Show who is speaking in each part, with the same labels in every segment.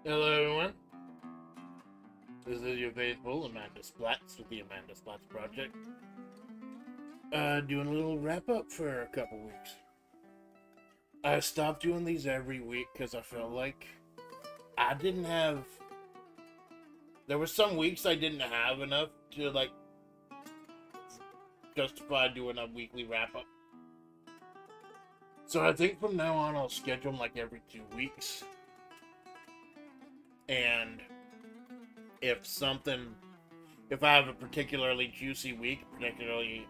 Speaker 1: Hello, everyone. This is your faithful Amanda Splatts with the Amanda Splatts Project. Doing a little wrap up for a couple weeks. I stopped doing these every week because I felt like I didn't have. There were some weeks I didn't have enough to justify doing a weekly wrap up. So I think from now on I'll schedule them like every 2 weeks. And if I have a particularly juicy week, particularly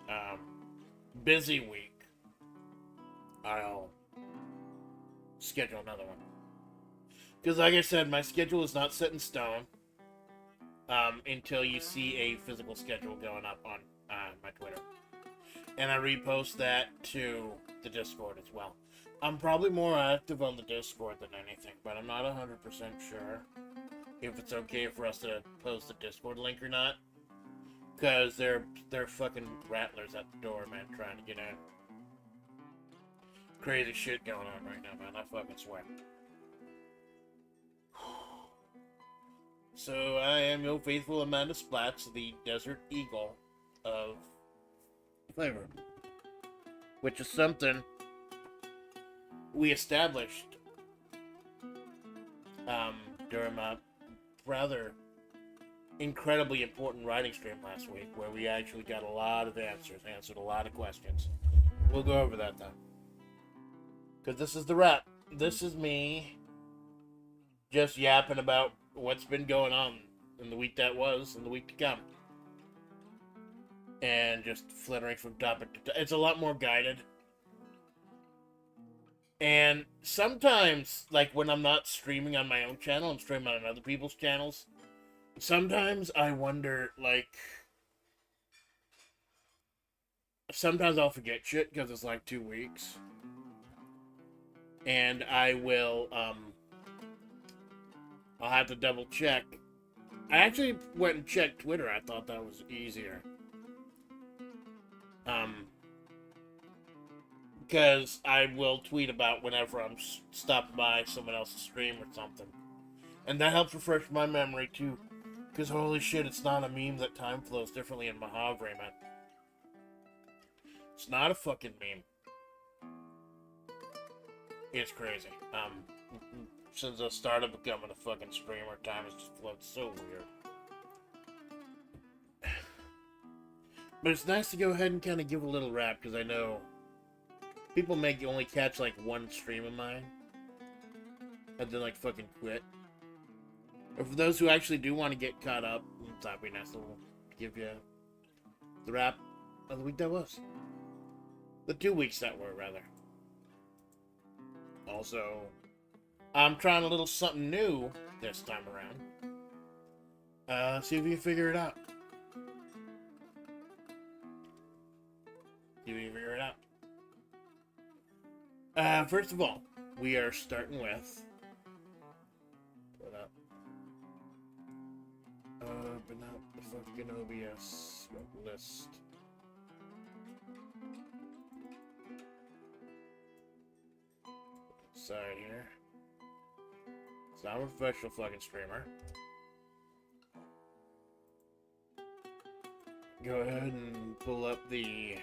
Speaker 1: busy week, I'll schedule another one. Because like I said, my schedule is not set in stone until you see a physical schedule going up on my Twitter. And I repost that to the Discord as well. I'm probably more active on the Discord than anything, but I'm not 100% sure if it's okay for us to post the Discord link or not. Because they're fucking rattlers at the door, man, trying to get in. Crazy shit going on right now, man. I fucking swear. So, I am your faithful Amanda Splatts, the Desert Eagle of FlaVR. Which is something we established during my rather incredibly important writing stream last week, where we actually got a lot of answered a lot of questions. We'll go over that though, because this is the wrap. This is me just yapping about what's been going on in the week that was and the week to come, and just flittering from topic to topic. It's a lot more guided. And sometimes, like when I'm not streaming on my own channel, I'm streaming on other people's channels. Sometimes I wonder, sometimes I'll forget shit because it's like 2 weeks. And I will, I'll have to double check. I actually went and checked Twitter. I thought that was easier. Because I will tweet about whenever I'm stopped by someone else's stream or something. And that helps refresh my memory too. Because holy shit, it's not a meme that time flows differently in Mahavri, man. It's not a fucking meme. It's crazy. Since I started becoming a fucking streamer, time has just flowed so weird. But it's nice to go ahead and kind of give a little rap, because I know people may only catch like one stream of mine and then like fucking quit. Or for those who actually do want to get caught up, that'd be nice to give you the wrap of the week that was. The 2 weeks that were, rather. Also, I'm trying a little something new this time around. See if you can figure it out. See if you can figure it out. First of all, we are starting with... Open up the fucking OBS list. Side here. So I'm a professional fucking streamer. Go ahead and pull up the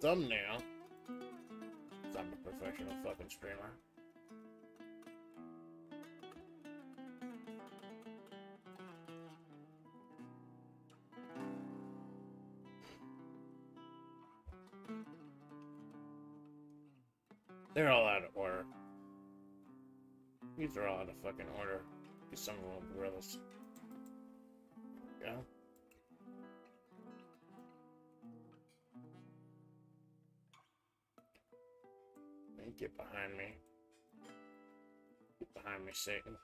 Speaker 1: thumbnail. So I'm a professional fucking streamer. They're all out of order. These are all out of fucking order. Some of them gorillas. Yeah. Get behind me. Get behind me, Satan.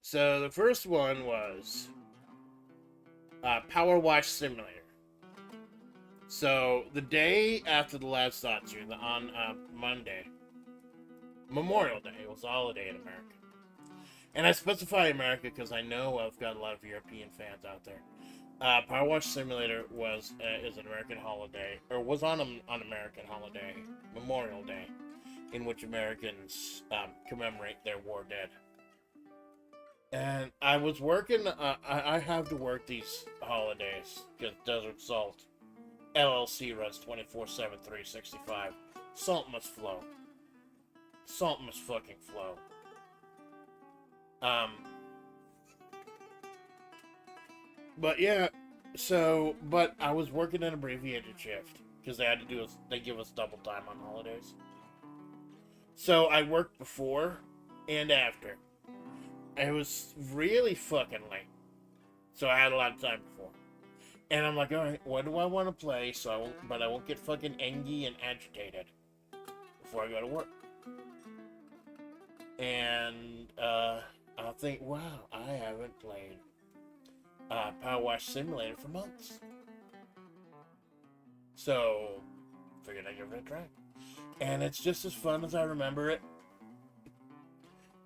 Speaker 1: So the first one was Power Wash Simulator. So the day after the last Zatsu, on Monday, Memorial Day, it was a holiday in America. And I specify America because I know I've got a lot of European fans out there. Power Wash Simulator is an American holiday, or was on American holiday, Memorial Day, in which Americans commemorate their war dead. And I was working, I have to work these holidays because Desert Salt LLC runs 24/7, 365. Salt must flow. Salt must fucking flow. But yeah, so, but I was working an abbreviated shift because they give us double time on holidays. So I worked before and after. It was really fucking late. So I had a lot of time before. And I'm like, alright, what do I want to play but I won't get fucking angry and agitated before I go to work. And I'll think, wow, I haven't played Power Wash Simulator for months. So figured I'd give it a try. And it's just as fun as I remember it.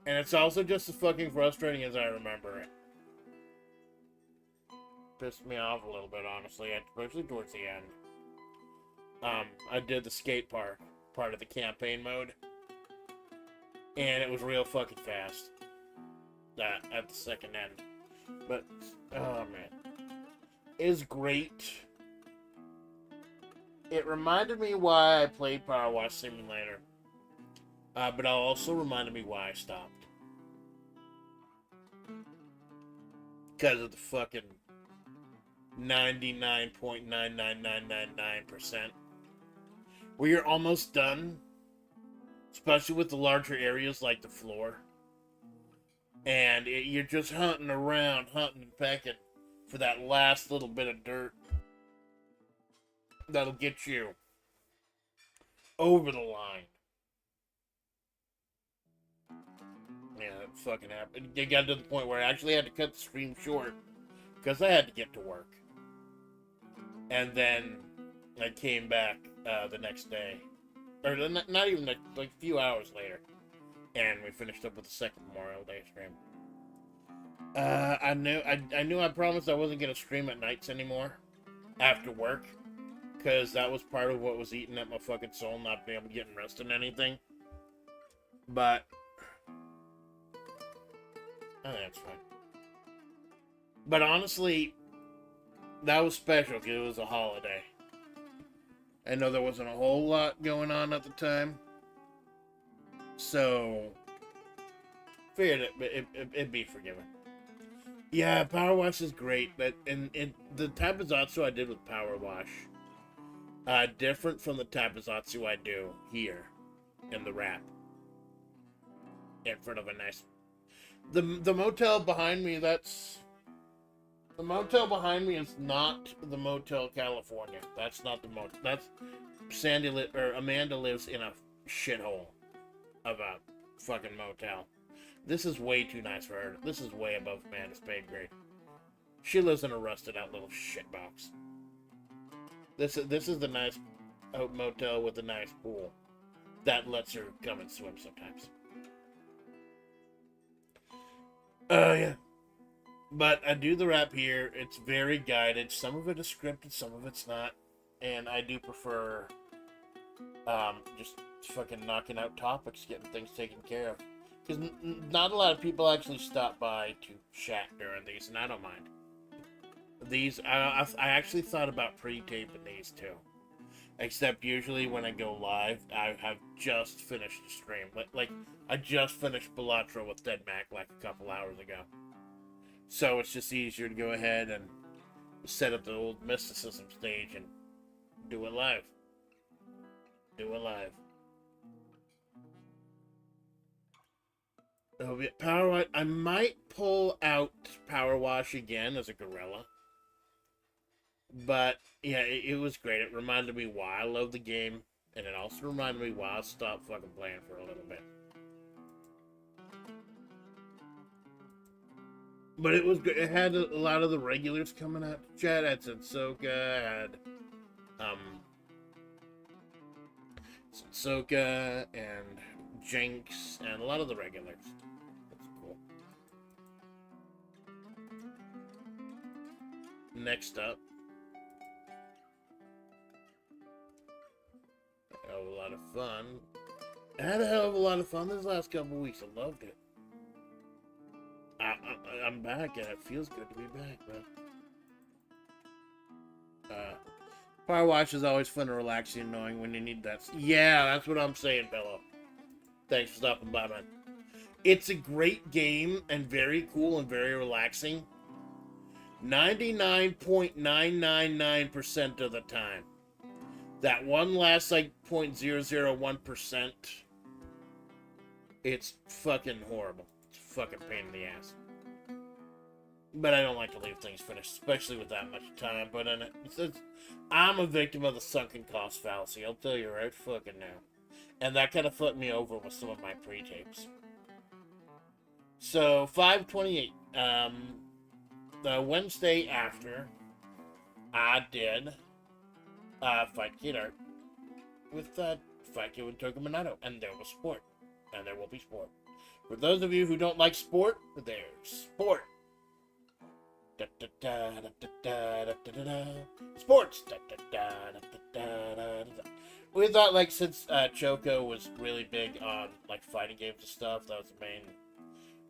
Speaker 1: And it's also just as fucking frustrating as I remember it. Pissed me off a little bit, honestly, especially towards the end. I did the skate park part of the campaign mode. And it was real fucking fast. At the second end. But, oh man. It was great. It reminded me why I played Power Wash Simulator. But it also reminded me why I stopped. Because of the fucking 99.99999%. Where you're almost done. Especially with the larger areas like the floor. And you're just hunting around, hunting and pecking for that last little bit of dirt. That'll get you over the line. Yeah, that fucking happened. It got to the point where I actually had to cut the stream short because I had to get to work. And then I came back the next day, or not even like a few hours later, and we finished up with the second Memorial Day stream. I knew I promised I wasn't gonna stream at nights anymore after work, because that was part of what was eating at my fucking soul, not being able to get rest in anything. But I think that's fine. But honestly, that was special because it was a holiday. I know there wasn't a whole lot going on at the time. So, figured it'd be forgiven. Yeah, Power Wash is great, but the type of Zatsu I did with Power Wash, different from the type of Zatsu I do here in the wrap. In front of a nice... The motel behind me, the motel behind me is not the Motel California. That's not the motel. That's Amanda lives in a shithole of a fucking motel. This is way too nice for her. This is way above Amanda's pay grade. She lives in a rusted out little shitbox. This is the nice motel with a nice pool that lets her come and swim sometimes. Yeah. But I do the rap here. It's very guided. Some of it is scripted, some of it's not. And I do prefer just fucking knocking out topics, getting things taken care of. Because not a lot of people actually stop by to chat during these, and I don't mind. These, I actually thought about pre-taping these too. Except usually when I go live, I have just finished the stream. Like I just finished Belatra with Dead Mac like a couple hours ago. So it's just easier to go ahead and set up the old mysticism stage and do it live. Do it live. Power Wash. I might pull out Power Wash again as a gorilla. But, yeah, it was great. It reminded me why I love the game. And it also reminded me why I stopped fucking playing for a little bit. But it was good. It had a lot of the regulars coming out to chat. I had Sensoka, I had Sensoka and Jinx and a lot of the regulars. That's cool. Next up, I have a lot of fun I had a hell of a lot of fun this last couple of weeks. I loved it. I'm back, and it feels good to be back, man. Power Watch is always fun and relaxing and knowing when you need that. Yeah, that's what I'm saying, Bello. Thanks for stopping by, man. It's a great game and very cool and very relaxing. 99.999% of the time. That one last, like, 0.001%, it's fucking horrible. It's a fucking pain in the ass. But I don't like to leave things finished, especially with that much time. But in it, I'm a victim of the sunken cost fallacy. I'll tell you right fucking now. And that kind of fucked me over with some of my pre-tapes. So, 5/28. The Wednesday after, I did Fight Kid Art with Fight Kid with Toku Minato. And there was sport. And there will be sport. For those of you who don't like sport, there's sport. Sports. We thought, like, since Choco was really big on, like, fighting games and stuff, that was the main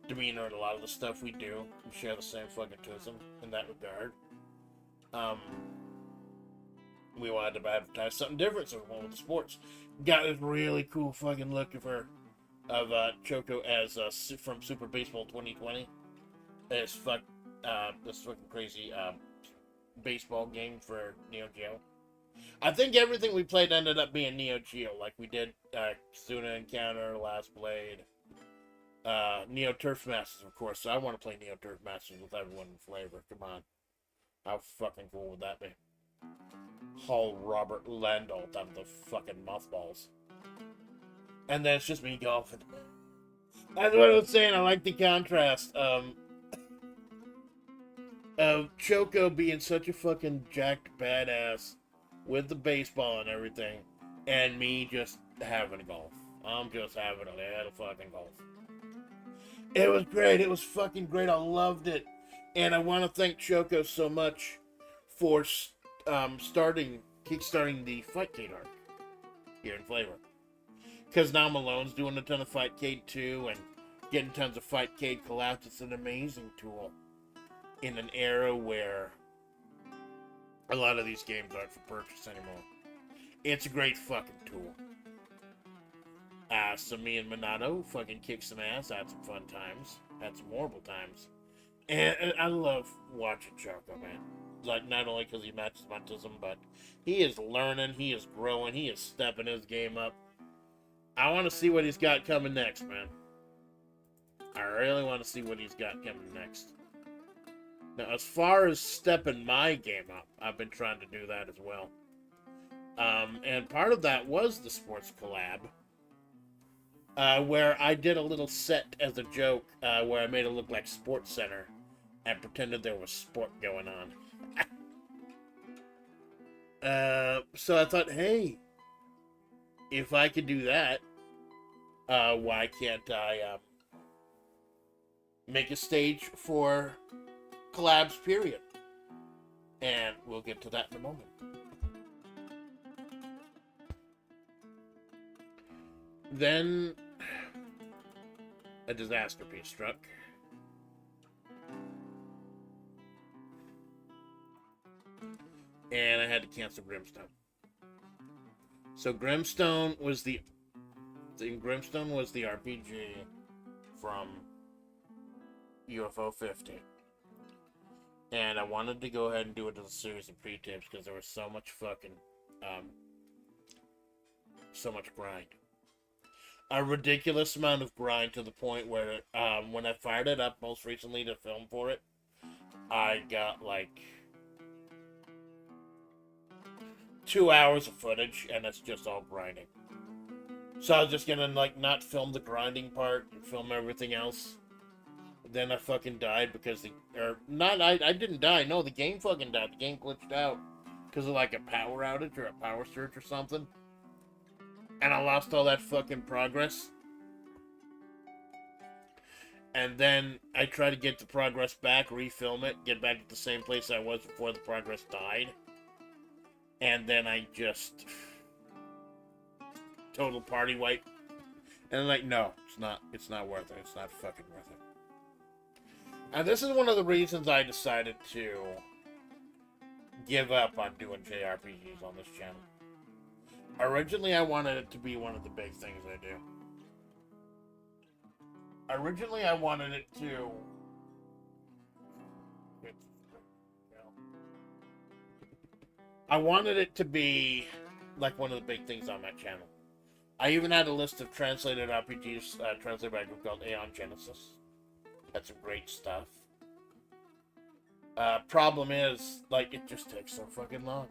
Speaker 1: demeanor in a lot of the stuff we do. We share the same fucking tourism in that regard. We wanted to advertise something different, so we went with the sports. Got this really cool fucking look of her, of Choco as from Super Baseball 2020. It's this fucking crazy baseball game for Neo Geo. I think everything we played ended up being Neo Geo, like we did Suna Encounter, Last Blade, Neo Turf Masters, of course. So I want to play Neo Turf Masters with everyone in flavor. Come on. How fucking cool would that be? Hall Robert Landau out of the fucking mothballs. And then it's just me golfing. That's what I was saying. I like the contrast. Choco being such a fucking jacked badass with the baseball and everything, and me just having golf. I'm just having a little fucking golf. It was great. It was fucking great. I loved it. And I want to thank Choco so much for kickstarting the Fightcade arc here in Flavor. Because now Malone's doing a ton of Fightcade too, and getting tons of Fightcade collabs. It's an amazing tool in an era where a lot of these games aren't for purchase anymore. It's a great fucking tool. So me and Minato fucking kicked some ass, had some fun times, had some horrible times. And I love watching Choco, man. Like, not only because he matches my autism, but he is learning, he is growing, he is stepping his game up. I want to see what he's got coming next, man. I really want to see what he's got coming next. Now, as far as stepping my game up, I've been trying to do that as well. And part of that was the sports collab, where I did a little set as a joke, where I made it look like Sports Center and pretended there was sport going on. So I thought, hey, if I could do that, why can't I make a stage for collabs, period? And we'll get to that in a moment. Then a disaster piece struck. And I had to cancel Grimstone. So Grimstone was the RPG from UFO 50. And I wanted to go ahead and do it as a series of pre-tapes because there was so much fucking so much grind. A ridiculous amount of grind to the point where when I fired it up most recently to film for it, I got like 2 hours of footage and it's just all grinding. So I was just gonna like not film the grinding part and film everything else. Then I fucking died because I didn't die, no, the game fucking died. The game glitched out because of like a power outage or a power surge or something. And I lost all that fucking progress. And then I tried to get the progress back, refilm it, get back to the same place I was before the progress died. And then I just total party wipe. And like, no, it's not worth it. It's not fucking worth it. And this is one of the reasons I decided to give up on doing JRPGs on this channel. Originally, I wanted it to be one of the big things I do. Originally, I wanted it to... I wanted it to be like one of the big things on my channel. I even had a list of translated RPGs translated by a group called Aeon Genesis. That's some great stuff. Problem is, like, it just takes so fucking long.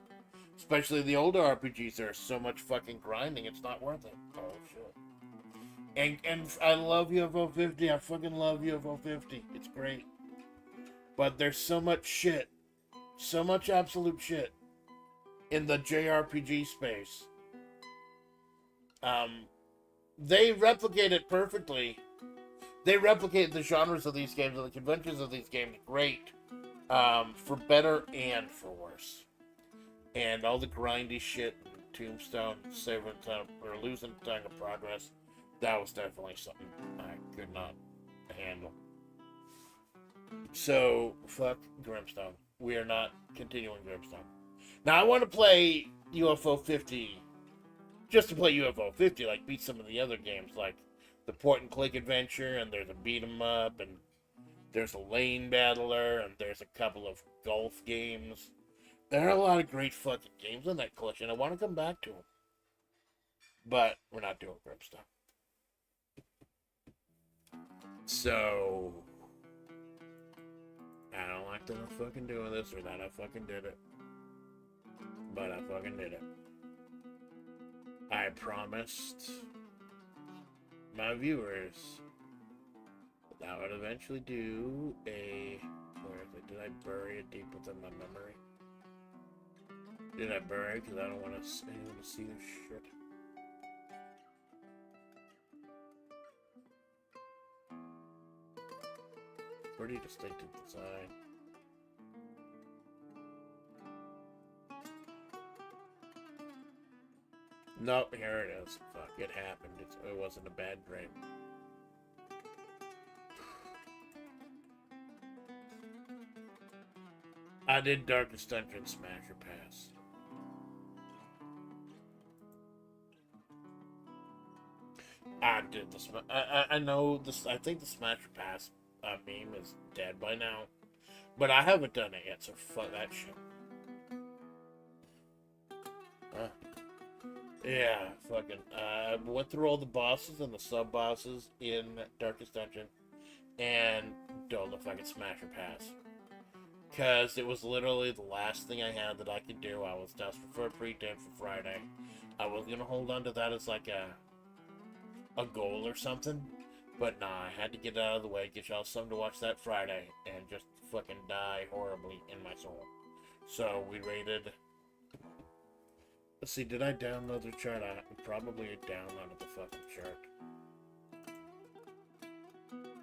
Speaker 1: Especially the older RPGs, there's so much fucking grinding, it's not worth it. Oh, shit. And I love UFO 50, I fucking love UFO 50. It's great. But there's so much shit. So much absolute shit in the JRPG space. They replicate it perfectly. They replicate the genres of these games and the conventions of these games great. For better and for worse. And all the grindy shit, Tombstone, saving time, or losing time of progress, that was definitely something I could not handle. So, fuck Grimstone. We are not continuing Grimstone. Now, I want to play UFO 50, just to play UFO 50, like beat some of the other games, like the point and click adventure, and there's a beat 'em up, and there's a lane battler, and there's a couple of golf games. There are a lot of great fucking games in that collection. I want to come back to them. But we're not doing Grimstone. So, I don't like that I'm fucking doing this or that I fucking did it. But I fucking did it. I promised my viewers that I would eventually do a... Where is it? Did I bury it deep within my memory? Did I bury it? Because I don't want anyone to see this shit. Pretty distinctive design. Nope, here it is. Fuck, it happened. It wasn't a bad dream. I did Darkest Dungeon Smasher Pass. I did the I know this. I think the Smasher Pass meme is dead by now, but I haven't done it yet. So fuck that shit. Yeah, fucking. I went through all the bosses and the sub bosses in Darkest Dungeon, and don't know if I could Smasher Pass. Because it was literally the last thing I had that I could do. I was desperate for a pre-temp for Friday. I was going to hold on to that as like a goal or something. But nah, I had to get it out of the way, get y'all something to watch that Friday, and just fucking die horribly in my soul. So we rated... Let's see, did I download the chart? I probably downloaded the fucking chart.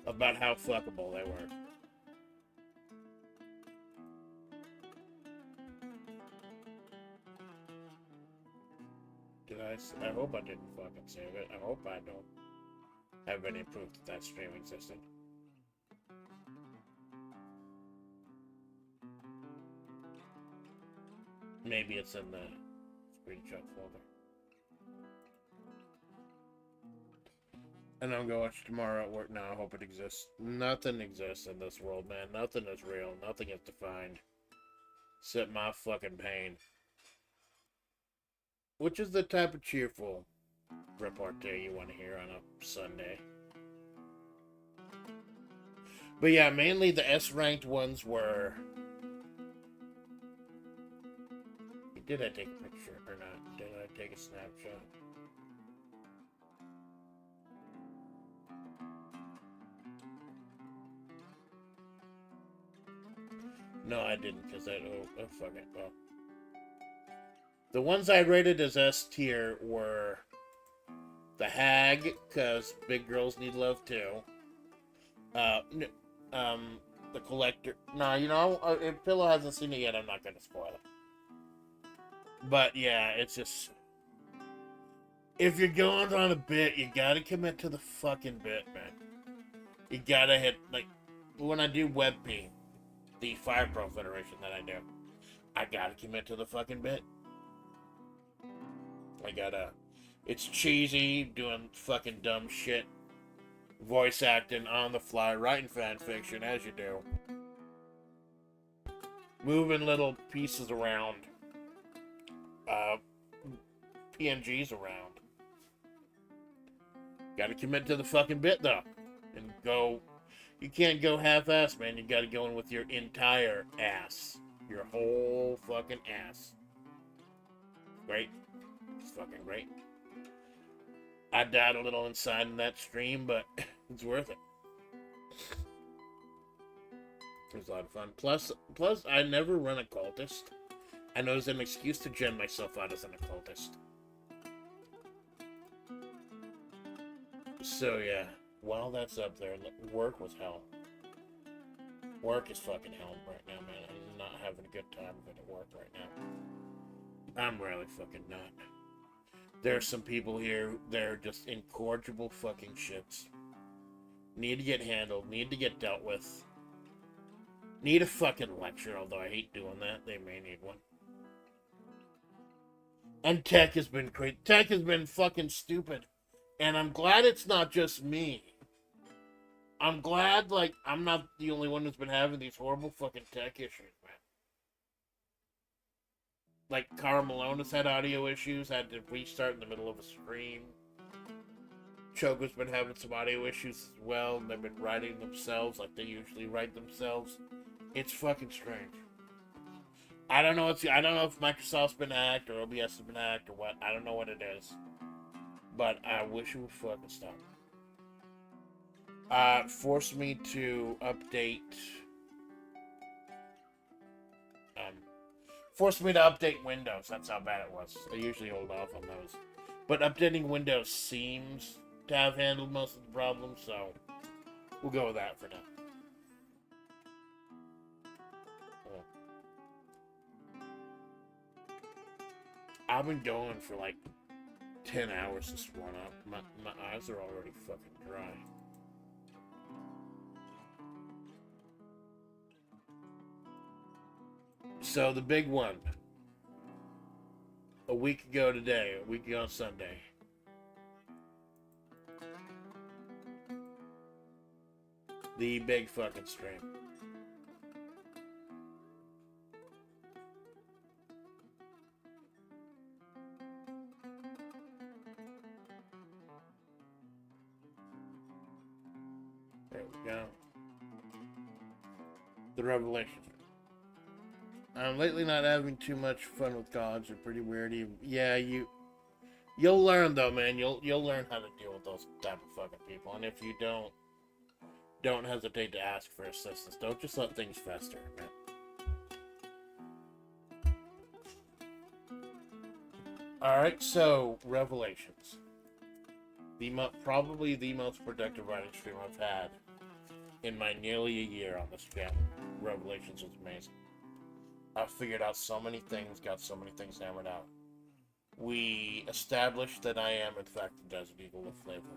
Speaker 1: About how fuckable they were. I hope I didn't fucking save it. I hope I don't have any proof that stream existed. Maybe it's in the screenshot folder. And I'm going to watch tomorrow at work. Now I hope it exists. Nothing exists in this world, man. Nothing is real. Nothing is defined. Except my fucking pain. Which is the type of cheerful repartee you want to hear on a Sunday. But yeah, mainly the S-ranked ones were... Did I take a picture or not? Did I take a snapshot? No, I didn't, because I... Oh, fuck it. Well... The ones I rated as S tier were the Hag, because big girls need love too. The Collector. Nah, you know, if Pillow hasn't seen it yet, I'm not going to spoil it. But yeah, it's just... If you're going on a bit, you gotta commit to the fucking bit, man. You gotta hit, like, when I do WebP, the Fire Pro Federation that I do, I gotta commit to the fucking bit. I gotta. It's cheesy, doing fucking dumb shit, voice acting on the fly, writing fan fiction as you do, moving little pieces around, PNGs around. Gotta commit to the fucking bit though, and go. You can't go half-ass, man. You gotta go in with your entire ass, your whole fucking ass. Great, it's fucking great. I died a little inside in that stream, but it's worth it. It was a lot of fun. Plus, I never run a cultist. I know it's an excuse to gen myself out as an occultist. So yeah, while that's up there, work was hell. Work is fucking hell right now, man. I'm not having a good time of it at work right now. I'm really fucking not. There's some people here, they're just incorrigible fucking shits. Need to get handled, need to get dealt with. Need a fucking lecture, although I hate doing that. They may need one. And tech has been crazy. Tech has been fucking stupid. And I'm glad it's not just me. I'm glad, like, I'm not the only one who's been having these horrible fucking tech issues, man. Like, Cara Malone has had audio issues, had to restart in the middle of a stream. Choco's been having some audio issues as well, and they've been writing themselves like they usually write themselves. It's fucking strange. I don't know if Microsoft's been hacked or OBS has been hacked or what. I don't know what it is. But I wish it would fucking stop. Forced me to update. Forced me to update Windows. That's how bad it was. I usually hold off on those. But updating Windows seems to have handled most of the problems, so we'll go with that for now. I've been going for like 10 hours this one up. My eyes are already fucking dry. So the big one. A week ago on Sunday. The big fucking stream. There we go. The Revelations. I'm lately not having too much fun with gods. They're pretty weird. Yeah, you'll learn though, man. You'll learn how to deal with those type of fucking people. And if you don't hesitate to ask for assistance. Don't just let things fester, man. All right, so Revelations. Probably the most productive writing stream I've had in my nearly a year on this channel. Revelations was amazing. I figured out so many things, got so many things hammered out. We established that I am, in fact, the Desert Eagle with flavor.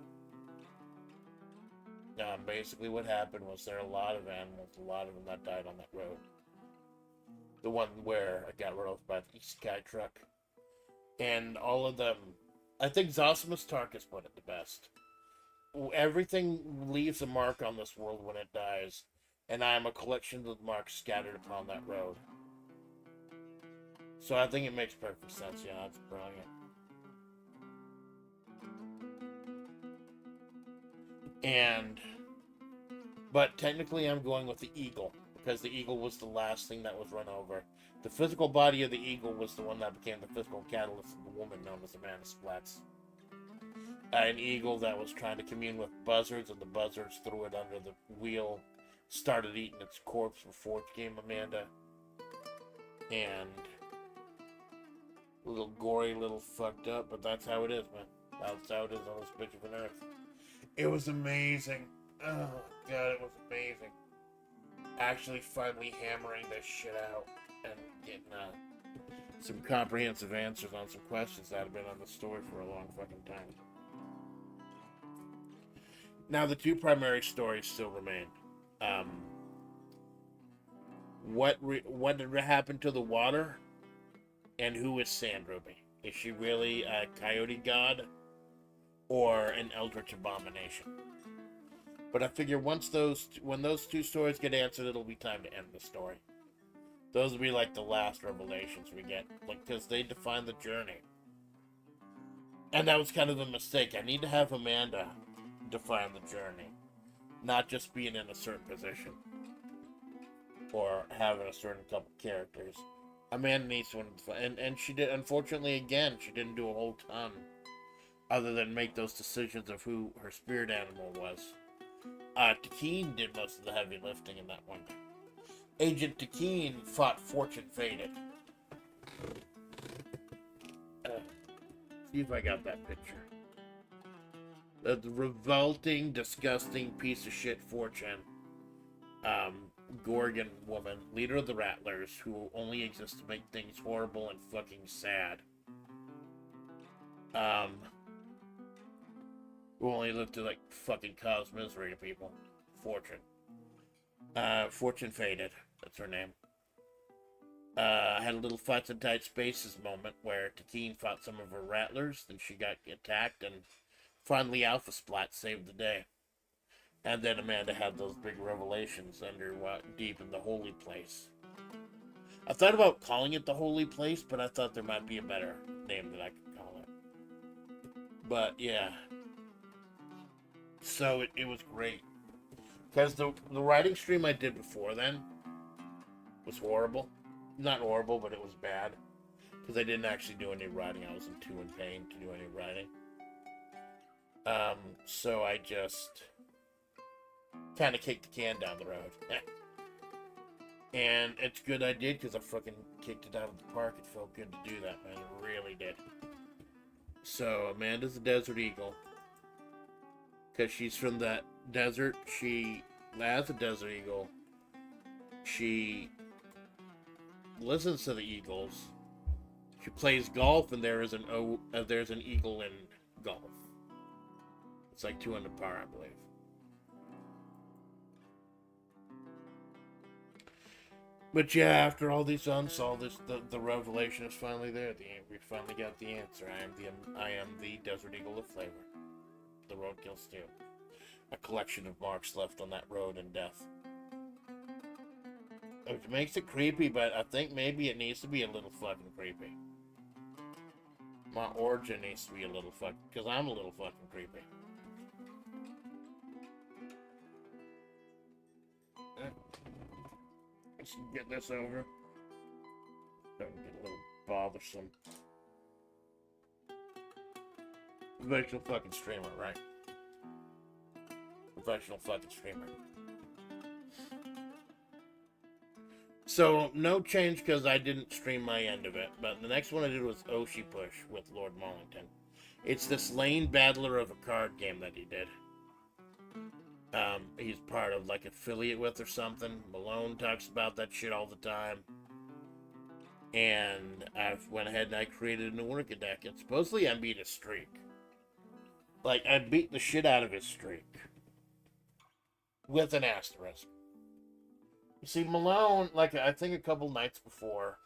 Speaker 1: Basically what happened was there are a lot of animals, a lot of them that died on that road. The one where I got run over by the Isekai truck. And all of them, I think Zosimus Tarkus put it the best. Everything leaves a mark on this world when it dies, and I am a collection of marks scattered upon that road. So I think it makes perfect sense. Yeah, that's brilliant. But technically I'm going with the eagle, because the eagle was the last thing that was run over. The physical body of the eagle was the one that became the physical catalyst of the woman known as Amanda Splatts. An eagle that was trying to commune with buzzards, and the buzzards threw it under the wheel, started eating its corpse before it became Amanda. And a little gory, a little fucked up, but that's how it is, man. That's how it is on this bitch of an earth. It was amazing. Oh, God, it was amazing. Actually finally hammering this shit out and some comprehensive answers on some questions that have been on the story for a long fucking time. Now, the two primary stories still remain. What did happen to the water? And who is Sand Ruby? Is she really a coyote god? Or an eldritch abomination? But I figure when those two stories get answered, it'll be time to end the story. Those will be like the last revelations we get. Like, because they define the journey. And that was kind of a mistake. I need to have Amanda define the journey. Not just being in a certain position. Or having a certain couple characters. Amanda needs one. And she did, unfortunately, again, she didn't do a whole ton. Other than make those decisions of who her spirit animal was. Takeen did most of the heavy lifting in that one. Agent Takeen fought Fortune Faded. See if I got that picture. The revolting, disgusting piece of shit Fortune. Gorgon woman, leader of the Rattlers, who only exists to make things horrible and fucking sad. Who only live to, like, fucking cause misery to people. Fortune. Fortune Faded. That's her name. Had a little Fights in Tight Spaces moment where Takeen fought some of her Rattlers, then she got attacked, and finally Alpha Splatts saved the day. And then Amanda had those big revelations under deep in the Holy Place. I thought about calling it the Holy Place, but I thought there might be a better name that I could call it. But, yeah. So, it was great. Because the writing stream I did before then was horrible. Not horrible, but it was bad. Because I didn't actually do any writing. I wasn't too in pain to do any writing. So I just kind of kicked the can down the road. And it's good I did, because I fucking kicked it out of the park. It felt good to do that, man. It really did. So, Amanda's a desert eagle. Because she's from that desert. She, as a desert eagle, she listens to the eagles. She plays golf, and there's an eagle in golf. It's like 200 par, I believe. But yeah, after all these unsolved, the revelation is finally there. We finally got the answer. I am the Desert Eagle of Flavor. The roadkill stew. A collection of marks left on that road in death. Which makes it creepy, but I think maybe it needs to be a little fucking creepy. My origin needs to be a little fucking, because I'm a little fucking creepy. Let's get this over. Don't get a little bothersome. Professional fucking streamer, right? Professional fucking streamer. So, no change because I didn't stream my end of it. But the next one I did was Oshi Push with Lord Mollington. It's this lane battler of a card game that he did. He's part of, like, affiliate with or something. Malone talks about that shit all the time. And I went ahead and I created an Orca deck. And supposedly I beat his streak. Like, I beat the shit out of his streak. With an asterisk. You see, Malone, like, I think a couple nights before,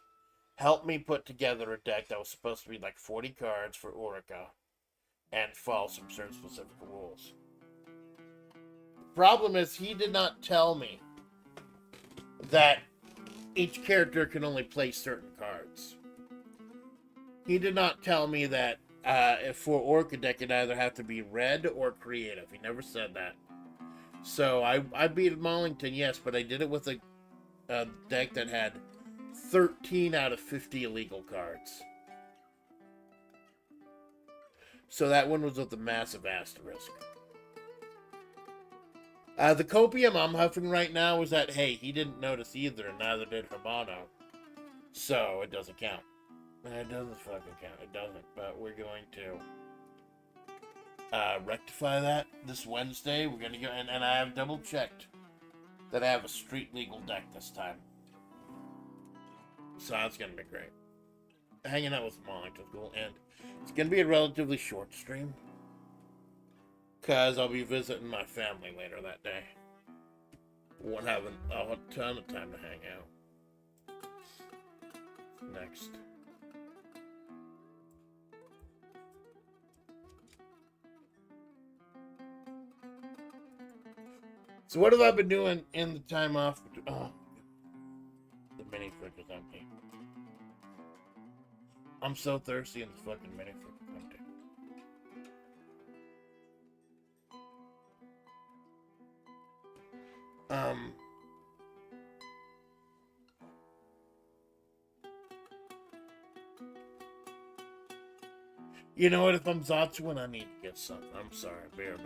Speaker 1: helped me put together a deck that was supposed to be like 40 cards for Orca. And follow some certain specific rules. Problem is, he did not tell me that each character can only play certain cards. He did not tell me that for Orca deck it either have to be red or creative. He never said that. So I beat Mollington, yes, but I did it with a deck that had 13 out of 50 illegal cards. So that one was with a massive asterisk. The copium I'm huffing right now is that, hey, he didn't notice either, and neither did Hermano. So, it doesn't count. It doesn't fucking count. It doesn't. But we're going to rectify that this Wednesday. We're going to go, and I have double checked that I have a street legal deck this time. So that's going to be great. hanging out with mom to school, and it's gonna be a relatively short stream because I'll be visiting my family later that day. Won't have a ton of time to hang out. Next. So what have I been doing in the time off? Oh, the mini fridge is empty. I'm so thirsty and the fucking mini fridge is empty. You know what? If I'm Zatsu and I need to get something, I'm sorry, bear.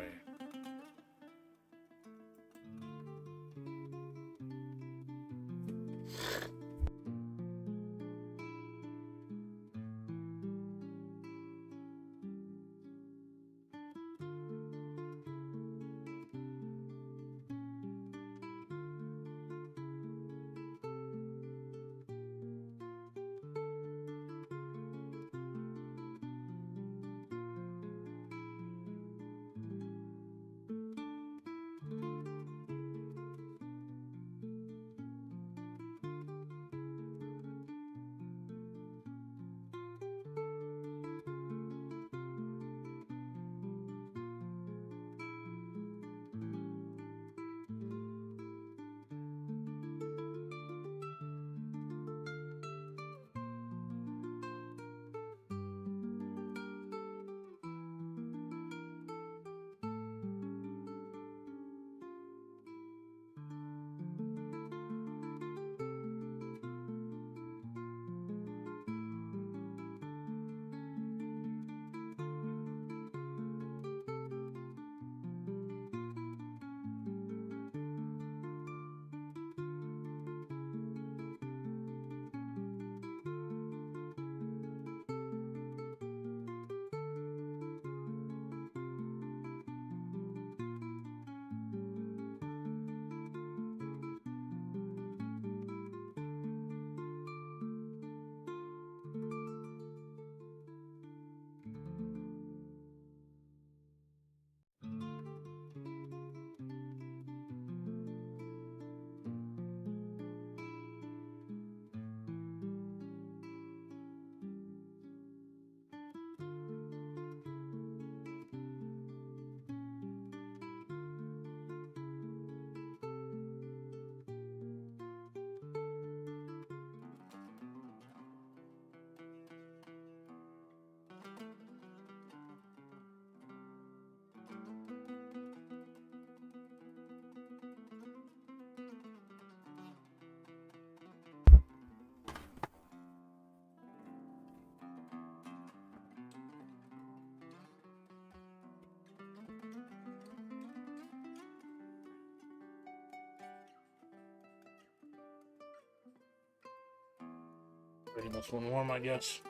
Speaker 1: Ready this one warm, I guess.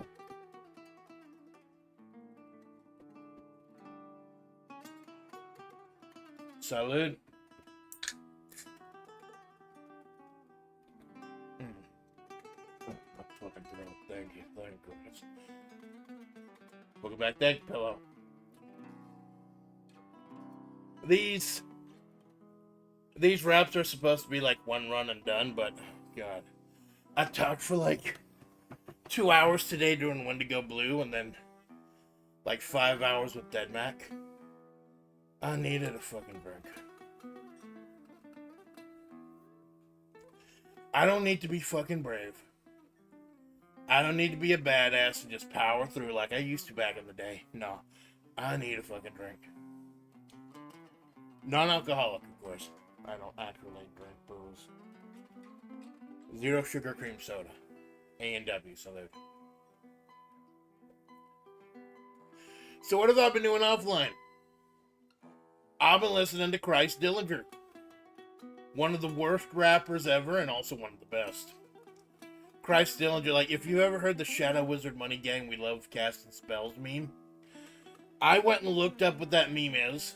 Speaker 1: Salud. Thank you. Welcome back. Thank you, pillow. These wraps are supposed to be like one run and done, but God, I talked for like 2 hours today doing Wendigo Blue, and then like 5 hours with Dead Mac. I needed a fucking drink. I don't need to be fucking brave. I don't need to be a badass and just power through like I used to back in the day. No, I need a fucking drink. Non-alcoholic, of course. I don't actually drink booze. Zero sugar cream soda. A&W, salute. So what have I been doing offline? I've been listening to Christ Dillinger. One of the worst rappers ever and also one of the best. Christ Dillinger, like, if you ever heard the Shadow Wizard Money Gang, we love casting spells meme, I went and looked up what that meme is,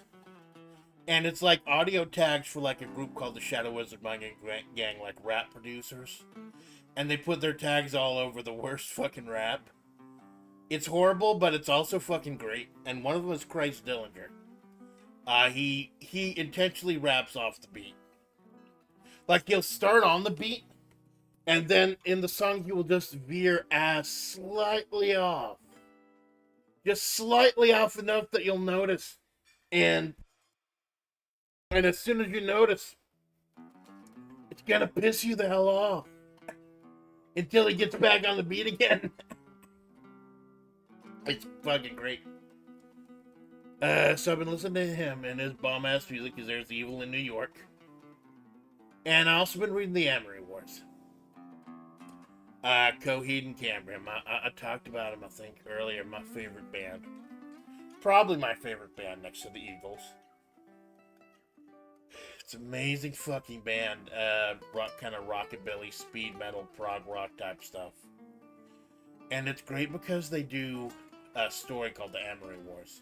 Speaker 1: and it's like audio tags for like a group called the Shadow Wizard Money Gang, like rap producers, and they put their tags all over the worst fucking rap. It's horrible, but it's also fucking great. And one of them is Christ Dillinger. He intentionally raps off the beat. Like, he'll start on the beat, and then in the song he will just veer ass slightly off. Just slightly off enough that you'll notice. And as soon as you notice, it's gonna piss you the hell off. Until he gets back on the beat again. It's fucking great. So I've been listening to him and his bomb-ass music because there's evil in New York. And I've also been reading the Amory Wars. Coheed and Cambria. I talked about him, I think, earlier. My favorite band. Probably my favorite band next to the Eagles. It's an amazing fucking band. Kind of rockabilly, speed metal, prog rock type stuff. And it's great because they do a story called the Amory Wars.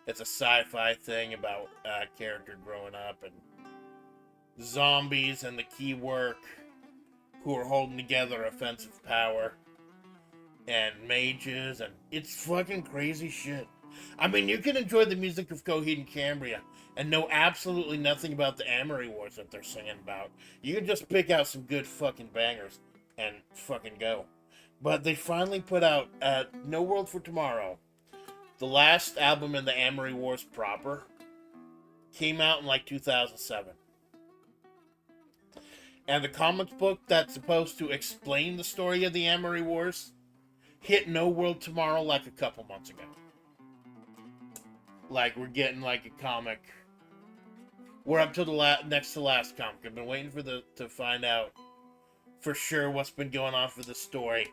Speaker 1: It's a sci-fi thing about a character growing up and zombies and the key work who are holding together offensive power and mages, and it's fucking crazy shit. I mean, you can enjoy the music of Coheed and Cambria and know absolutely nothing about the Amory Wars that they're singing about. You can just pick out some good fucking bangers and fucking go. But they finally put out No World for Tomorrow. The last album in the Amory Wars proper came out in like 2007. And the comic book that's supposed to explain the story of the Amory Wars hit No World Tomorrow like a couple months ago. Like, we're getting like a comic. We're up to the next to last comic. I've been waiting for to find out for sure what's been going on for the story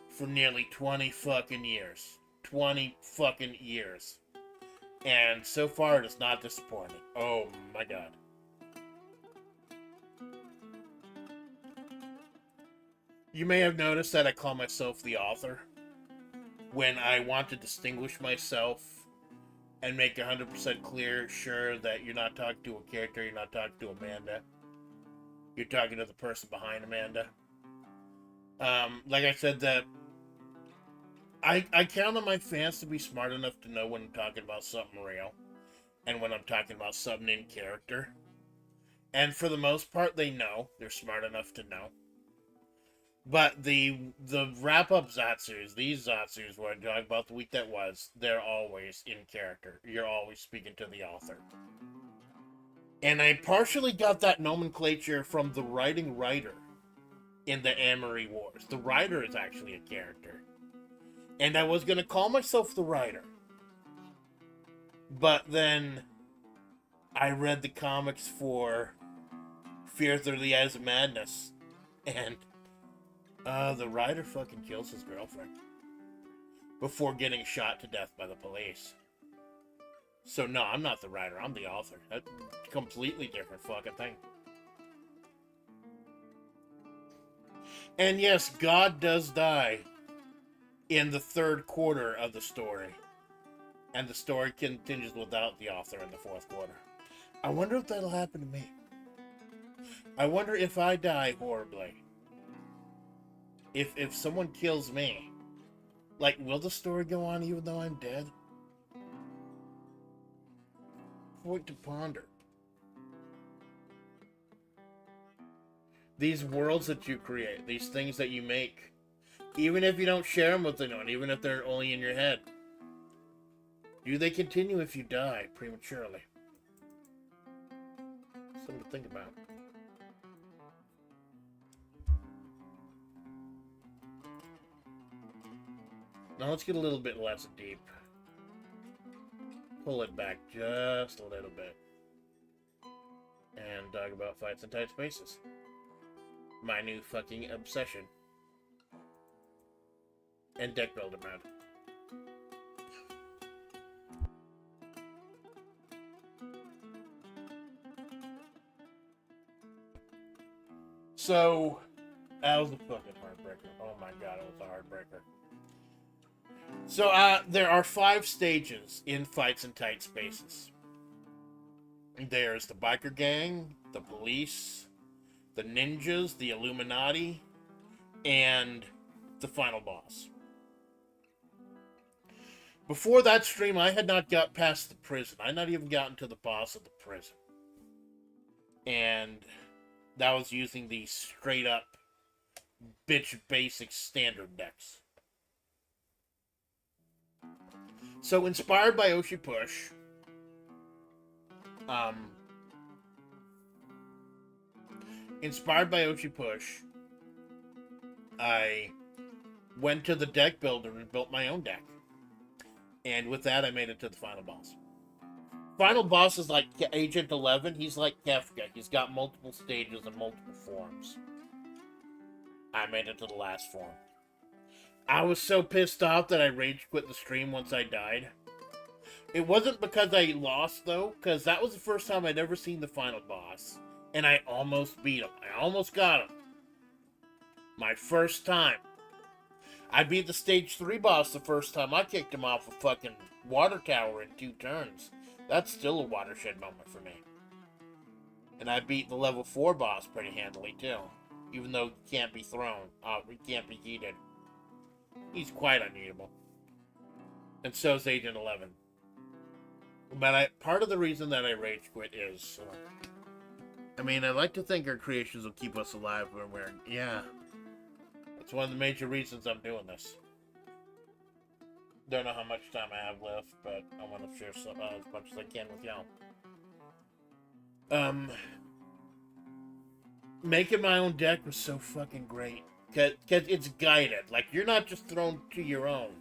Speaker 1: for nearly 20 fucking years. 20 fucking years. And so far it is not disappointing. Oh my god. You may have noticed that I call myself the author when I want to distinguish myself and make 100% clear, sure, that you're not talking to a character, you're not talking to Amanda. You're talking to the person behind Amanda. Like I said, that I count on my fans to be smart enough to know when I'm talking about something real and when I'm talking about something in character. And for the most part, they know. They're smart enough to know. But the wrap-up Zatsus, these Zatsus, what I talked about the week that was, they're always in character. You're always speaking to the author. And I partially got that nomenclature from the writing writer in the Amory Wars. The writer is actually a character. And I was going to call myself the writer. But then I read the comics for Fear Through the Eyes of Madness. And the writer fucking kills his girlfriend before getting shot to death by the police. So no, I'm not the writer, I'm the author. That's a completely different fucking thing. And yes, God does die in the third quarter of the story. And the story continues without the author in the fourth quarter. I wonder if that'll happen to me. I wonder if I die horribly. If someone kills me, like, will the story go on even though I'm dead? Point to ponder. These worlds that you create, these things that you make, even if you don't share them with anyone, even if they're only in your head, do they continue if you die prematurely? Something to think about. Now let's get a little bit less deep. Pull it back just a little bit. And talk about fights in tight spaces. My new fucking obsession. And deck builder mode. So, that was a fucking heartbreaker. Oh my god, it was a heartbreaker. So, there are 5 stages in fights in tight spaces. There's the biker gang, the police, the ninjas, the Illuminati, and the final boss. Before that stream, I had not got past the prison. I had not even gotten to the boss of the prison. And that was using the straight up bitch basic standard decks. So inspired by Oshi Push, I went to the deck builder and built my own deck. And with that, I made it to the final boss. Final boss is like Agent 11. He's like Kefka. He's got multiple stages and multiple forms. I made it to the last form. I was so pissed off that I rage quit the stream once I died. It wasn't because I lost, though, because that was the first time I'd ever seen the final boss. And I almost beat him. I almost got him. My first time. I beat the stage 3 boss the first time I kicked him off a fucking water tower in 2 turns. That's still a watershed moment for me. And I beat the level 4 boss pretty handily, too. Even though he can't be thrown. He can't be heated. He's quite unbeatable. And so is Agent 11. But part of the reason that I rage quit is... I mean, I like to think our creations will keep us alive when we're... Yeah. That's one of the major reasons I'm doing this. Don't know how much time I have left, but I want to share as much as I can with y'all. Making my own deck was so fucking great. Because it's guided. Like, you're not just thrown to your own.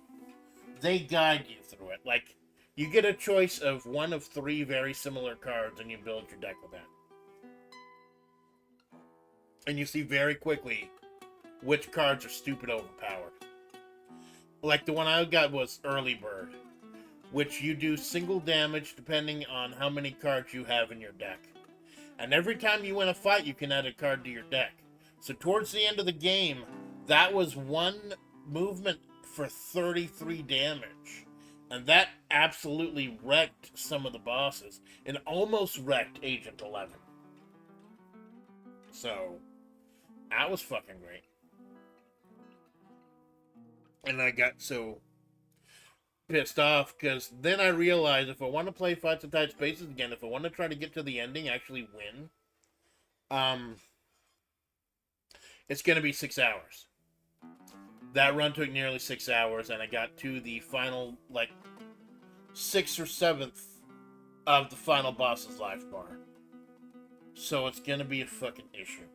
Speaker 1: They guide you through it. Like, you get a choice of 1 of 3 very similar cards, and you build your deck with that. And you see very quickly which cards are stupid overpowered. Like the one I got was Early Bird, which you do single damage depending on how many cards you have in your deck. And every time you win a fight, you can add a card to your deck. So towards the end of the game, that was 1 movement for 33 damage. And that absolutely wrecked some of the bosses. It almost wrecked Agent 11. So, that was fucking great. And I got so pissed off because then I realized if I want to play Fights in Tight Spaces again, if I want to try to get to the ending, actually win, it's going to be 6 hours. That run took nearly 6 hours, and I got to the final, like, 6th or 7th of the final boss's life bar. So it's going to be a fucking issue.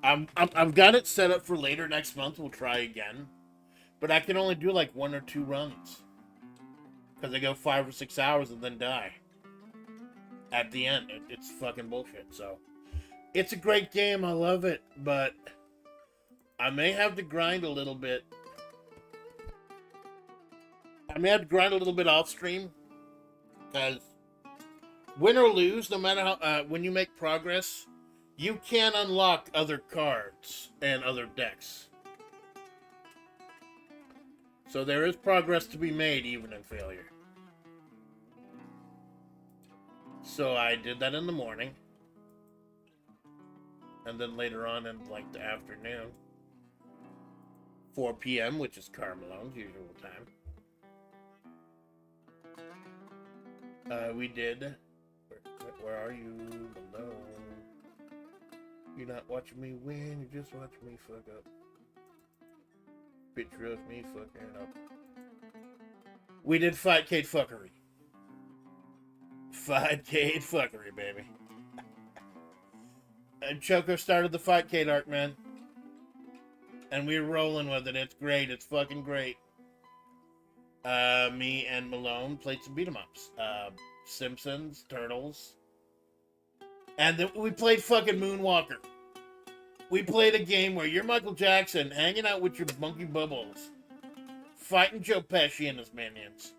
Speaker 1: I've got it set up for later next month. We'll try again. But I can only do like 1 or 2 runs. Because I go 5 or 6 hours and then die. At the end. It's fucking bullshit. So, it's a great game. I love it. But I may have to grind a little bit. I may have to grind a little bit off stream. Because win or lose, no matter how, when you make progress, you can unlock other cards and other decks. So there is progress to be made even in failure. So I did that in the morning. And then later on in like the afternoon. 4 p.m., which is Carmelone's usual time. We did... Where are you? Malone? You're not watching me win, you're just watching me fuck up. Picture of me fucking up. We did Fightcade fuckery. Fightcade fuckery, baby. And Choco started the Fightcade arc, man. And we're rolling with it. It's great. It's fucking great. Me and Malone played some beat 'em ups. Simpsons, Turtles. And then we played fucking Moonwalker. We played a game where you're Michael Jackson hanging out with your monkey bubbles, fighting Joe Pesci and his minions.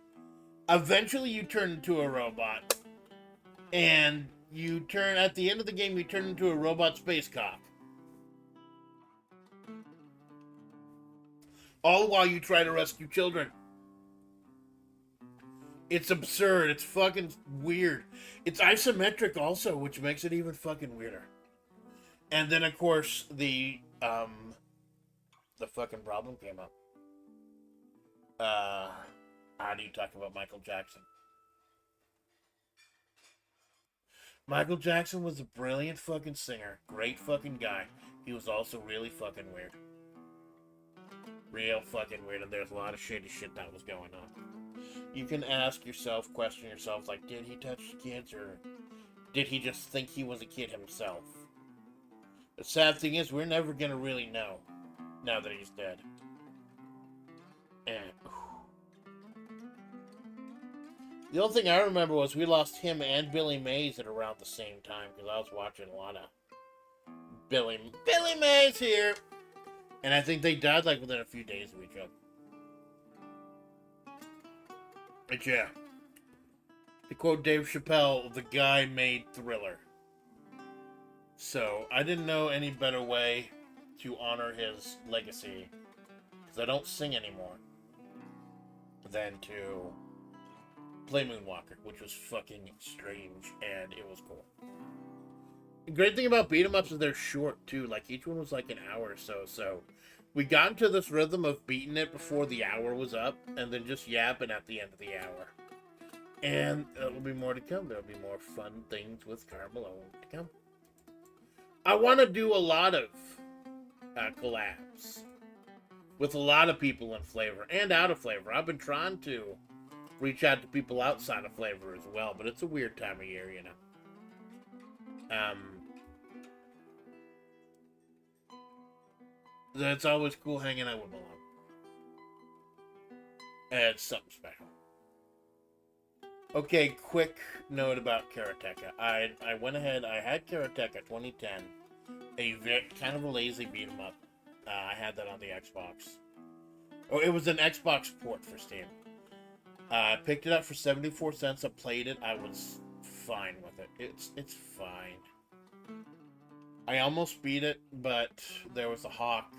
Speaker 1: Eventually you turn into a robot. And you turn, at the end of the game, you turn into a robot space cop. All while you try to rescue children. It's absurd. It's fucking weird. It's isometric also, which makes it even fucking weirder. And then, of course, the fucking problem came up. How do you talk about Michael Jackson? Michael Jackson was a brilliant fucking singer. Great fucking guy. He was also really fucking weird. Real fucking weird, and there's a lot of shady shit that was going on. You can ask yourself, question yourself, like, did he touch kids, or did he just think he was a kid himself? The sad thing is, we're never gonna really know, now that he's dead. And, the only thing I remember was we lost him and Billy Mays at around the same time, because I was watching a lot of Billy Mays here. And I think they died like within a few days of each other. But yeah. To quote Dave Chappelle, the guy made Thriller. So I didn't know any better way to honor his legacy, because I don't sing anymore, than to play Moonwalker, which was fucking strange, and it was cool. The great thing about beat 'em ups is they're short too. Like each one was like an hour or so. So we got into this rhythm of beating it before the hour was up, and then just yapping at the end of the hour. And there will be more to come. There'll be more fun things with Carmelo to come. I want to do a lot of collabs with a lot of people in FlaVR and out of FlaVR. I've been trying to reach out to people outside of FlaVR as well, but it's a weird time of year, you know. It's always cool hanging out with Malone. It's something special. Okay, quick note about Karateka. I went ahead, I had Karateka 2010, kind of a lazy beat 'em up. I had that on the Xbox. Oh, it was an Xbox port for Steam. I picked it up for 74 cents. I played it. I was fine with it. It's fine. I almost beat it, but there was a hawk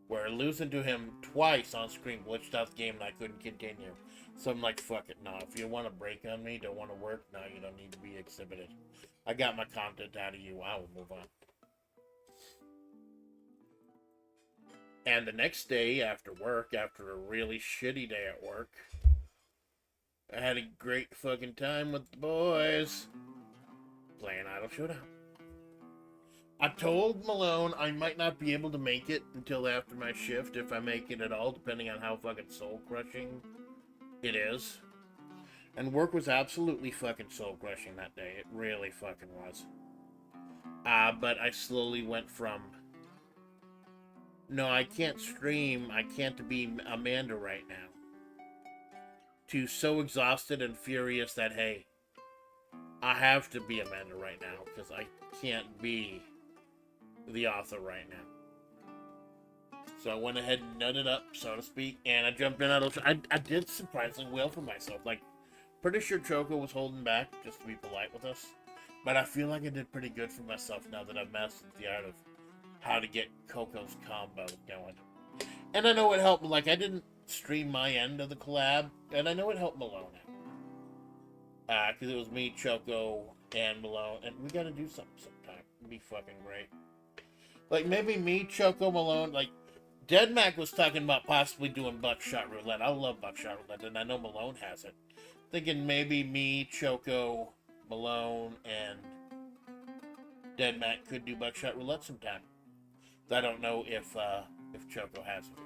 Speaker 1: where losing to him twice on screen glitched out the game and I couldn't continue. So I'm like, fuck it, no. If you want to break on me, don't want to work, no, you don't need to be exhibited. I got my content out of you. I will move on. And the next day after work, after a really shitty day at work, I had a great fucking time with the boys playing Idle Showdown. I told Malone I might not be able to make it until after my shift, if I make it at all, depending on how fucking soul-crushing it is. And work was absolutely fucking soul-crushing that day. It really fucking was. But I slowly went from, no, I can't stream, I can't be Amanda right now, to so exhausted and furious that, hey, I have to be Amanda right now, because I can't be the author right now. So I went ahead and nutted up, so to speak, and I jumped in. I did surprisingly well for myself. Like, pretty sure Choco was holding back just to be polite with us, but I feel like I did pretty good for myself now that I've mastered the art of how to get Coco's combo going. And I know it helped. Like, I didn't stream my end of the collab, and I know it helped Malone out. Because it was me, Choco, and Malone, and we gotta do something sometime. It'd be fucking great. Like, maybe me, Choco, Malone, like, Dead Mac was talking about possibly doing Buckshot Roulette. I love Buckshot Roulette, and I know Malone has it. Thinking maybe me, Choco, Malone, and Dead Mac could do Buckshot Roulette sometime. I don't know if Choco has it.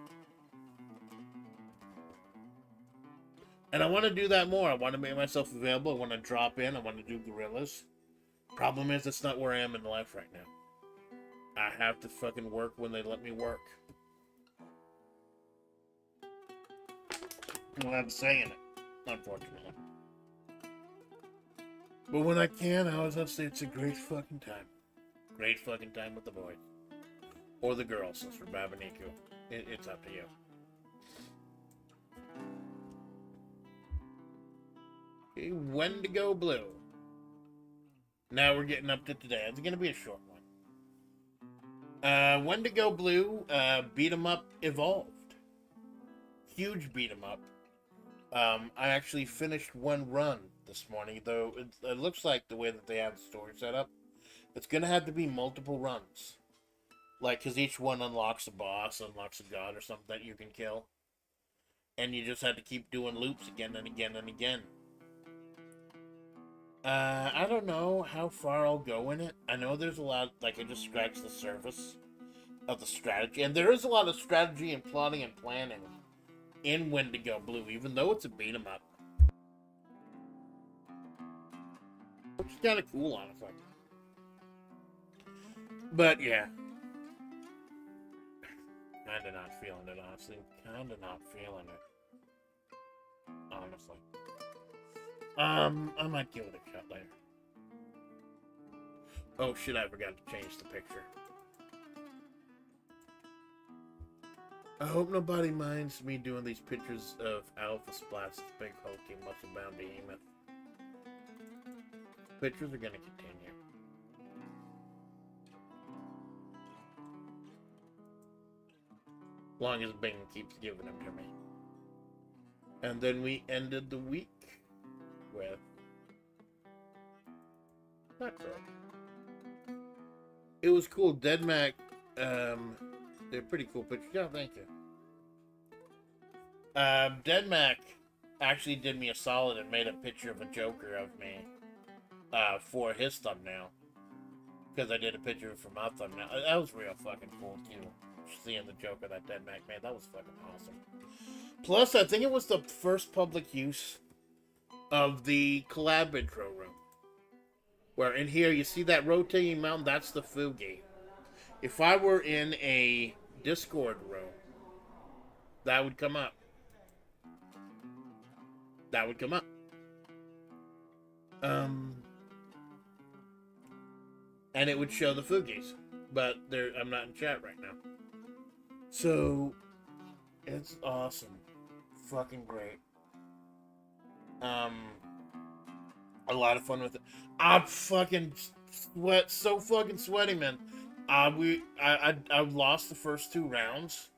Speaker 1: And I want to do that more. I want to make myself available. I want to drop in. I want to do Gorillas. Problem is, it's not where I am in life right now. I have to fucking work when they let me work. Well, I'm saying it, unfortunately. But when I can, I always have to say it's a great fucking time. Great fucking time with the boys. Or the girls, since we're Babaniku. It's up to you. Okay, Wendigo Blue. Now we're getting up to today. It's going to be a short one. Wendigo Blue, beat 'em up evolved. Huge beat 'em up. I actually finished one run this morning, though it looks like the way that they have the story set up, it's going to have to be multiple runs. Like, because each one unlocks a boss, unlocks a god or something that you can kill. And you just had to keep doing loops again and again and again. I don't know how far I'll go in it. I know there's a lot, like, I just scratched the surface of the strategy. And there is a lot of strategy and plotting and planning in Wendigo Blue, even though it's a beat 'em up. Which is kind of cool, honestly. But, yeah. Kinda not feeling it, honestly. Kinda not feeling it. Honestly. I might give it a shot later. Oh shit, I forgot to change the picture. I hope nobody minds me doing these pictures of Amanda Splatts' big hulking muscle-bound behemoth. Pictures are gonna continue. As long as Bing keeps giving them to me. And then we ended the week with not true. It was cool. Dead Mac, they're pretty cool pictures. Yeah, thank you. Dead Mac actually did me a solid and made a picture of a Joker of me for his thumbnail. Because I did a picture for my thumbnail. That was real fucking cool, too. Seeing the Joker that Dead Mac made. That was fucking awesome. Plus, I think it was the first public use of the collab intro room. Where in here, you see that rotating mountain? That's the Fugi. If I were in a Discord room, that would come up. That would come up. And it would show the Fugis. But I'm not in chat right now. So, it's awesome. Fucking great. A lot of fun with it. I'm fucking so fucking sweaty, man. I lost the first 2 rounds,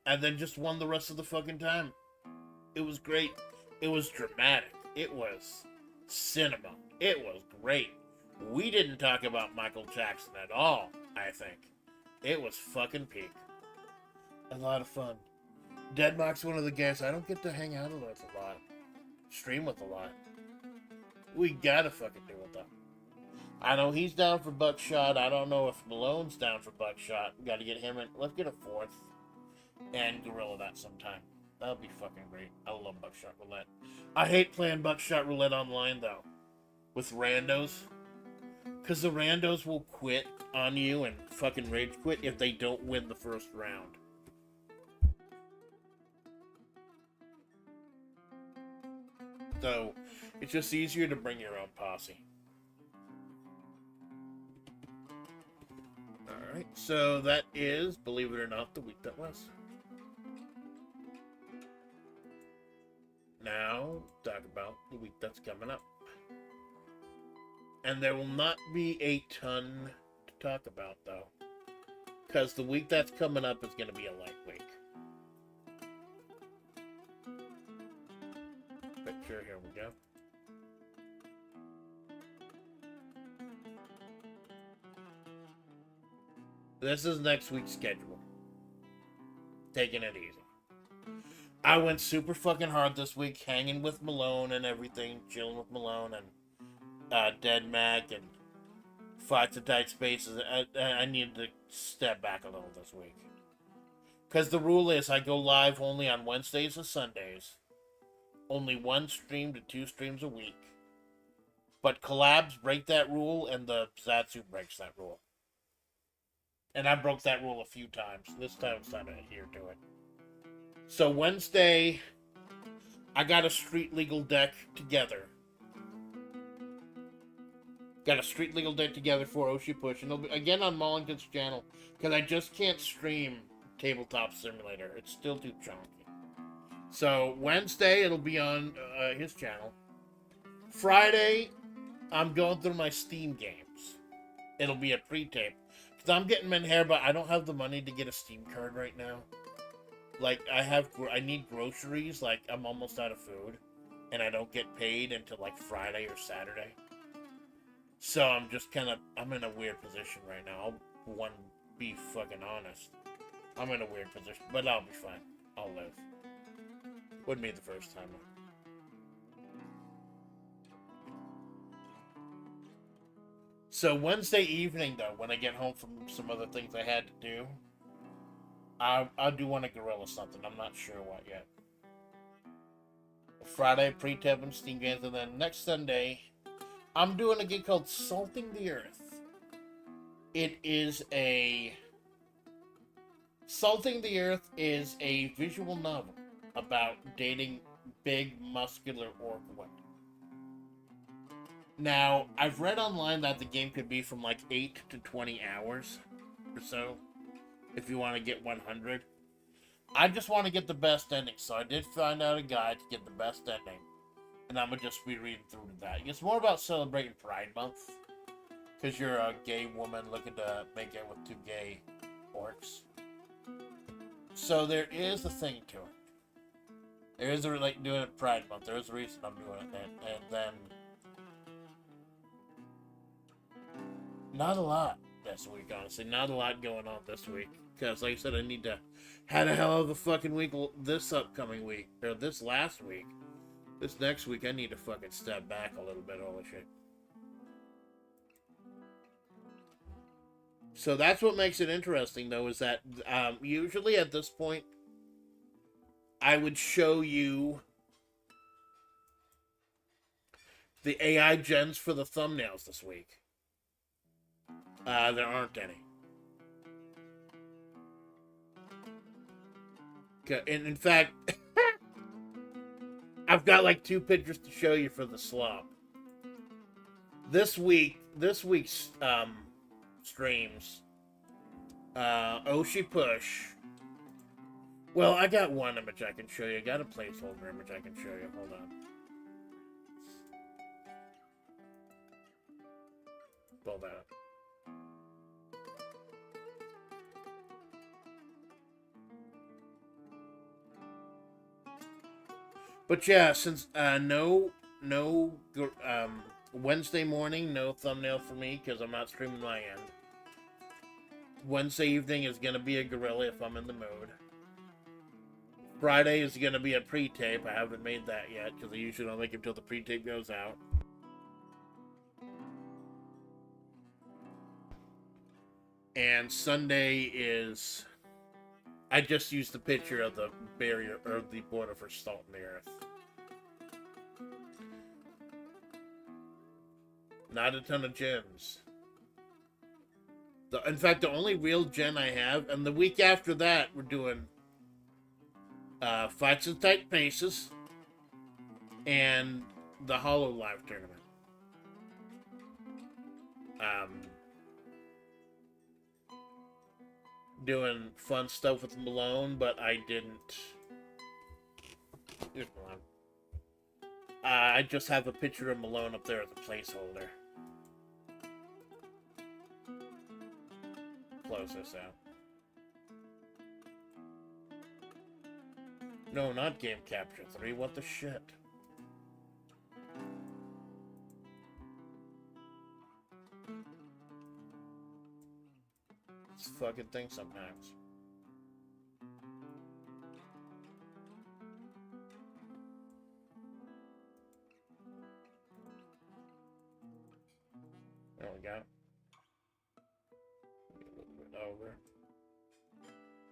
Speaker 1: and then just won the rest of the fucking time. It was great. It was dramatic. It was cinema. It was great. We didn't talk about Michael Jackson at all, I think. It was fucking peak. A lot of fun. Deadmock's one of the guests I don't get to hang out with a lot. Stream with a lot. We gotta fucking do it, though. I know he's down for Buckshot. I don't know if Malone's down for Buckshot. We gotta get him in. Let's get a 4th. And Gorilla that sometime. That'll be fucking great. I love Buckshot Roulette. I hate playing Buckshot Roulette online, though. With randos. Because the randos will quit on you and fucking rage quit if they don't win the first round. So, it's just easier to bring your own posse. Alright, so that is, believe it or not, the week that was. Now, talk about the week that's coming up. And there will not be a ton to talk about, though. Because the week that's coming up is going to be a light week. Picture, here we go. This is next week's schedule. Taking it easy. I went super fucking hard this week, hanging with Malone and everything, chilling with Malone and Dead Mac and Fights at Tight Spaces. I needed to step back a little this week. Because the rule is I go live only on Wednesdays and Sundays. Only 1 stream to 2 streams a week. But collabs break that rule and the Zatsu breaks that rule. And I broke that rule a few times. This time it's time to adhere to it. So Wednesday, I got a street legal deck together. Got a street legal deck together for Oshi Push. And it'll be, again, on Mollington's channel. Because I just can't stream Tabletop Simulator. It's still too chunky. So Wednesday, it'll be on his channel. Friday, I'm going through my Steam games. It'll be a pre-tape. Because I'm getting Menhair, but I don't have the money to get a Steam card right now. Like, I need groceries. Like, I'm almost out of food. And I don't get paid until, like, Friday or Saturday. So I'm just I'm in a weird position right now. I'll be fucking honest. I'm in a weird position, but I'll be fine. I'll live. Wouldn't be the first time. So Wednesday evening, though, when I get home from some other things I had to do, I do want to gorilla something. I'm not sure what yet. Friday, pre-tip and Steam games, and then next Sunday, I'm doing a game called Salting the Earth. It is a... Salting the Earth is a visual novel about dating big, muscular orc women. Now, I've read online that the game could be from like 8 to 20 hours or so, if you want to get 100. I just want to get the best ending, so I did find out a guide to get the best ending. And I'm going to just be reading through that. It's more about celebrating Pride Month, because you're a gay woman looking to make it with two gay orcs. So there is a thing to it. There is a, like, doing it Pride Month. There is a reason I'm doing it. And then... Not a lot this week, honestly. Not a lot going on this week. Because, like I said, I need to... Had a hell of a fucking week this upcoming week. Or this last week. This next week, I need to fucking step back a little bit. Holy shit. So that's what makes it interesting, though, is that usually at this point, I would show you the AI gens for the thumbnails this week. There aren't any. And in fact, I've got like 2 pictures to show you for the slop. This week's streams, Oshi Push. Well, I got one image I can show you. I got a placeholder image I can show you. Hold on. Pull that up. But yeah, since no Wednesday morning, no thumbnail for me because I'm not streaming my end. Wednesday evening is gonna be a gorilla if I'm in the mood. Friday is gonna be a pre-tape. I haven't made that yet because I usually don't make it until the pre-tape goes out. And Sunday is... I just used the picture of the barrier, or the border for Salt in the Earth. Not a ton of gens. In fact, the only real gen I have, and the week after that, we're doing Fights and Tight Paces and the Hollow Live tournament. Doing fun stuff with Malone, but I didn't. Here's Malone. I just have a picture of Malone up there as a placeholder. Close this out. No, not Game Capture 3. What the shit? It's a fucking thing sometimes. There we go. Over.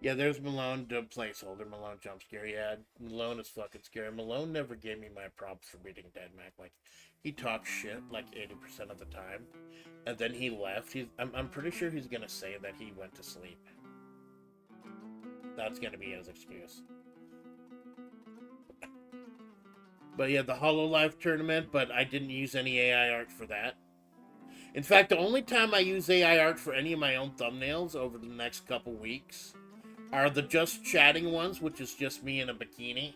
Speaker 1: Yeah, there's Malone, dub placeholder. Malone jump scare. Yeah, Malone is fucking scary. Malone never gave me my props for beating Dead Mac. Like, he talks shit like 80% of the time, and then he left. I'm pretty sure he's gonna say that he went to sleep. That's gonna be his excuse. But yeah, the HoloLive tournament, but I didn't use any AI art for that. In fact, the only time I use AI art for any of my own thumbnails over the next couple weeks are the just chatting ones, which is just me in a bikini.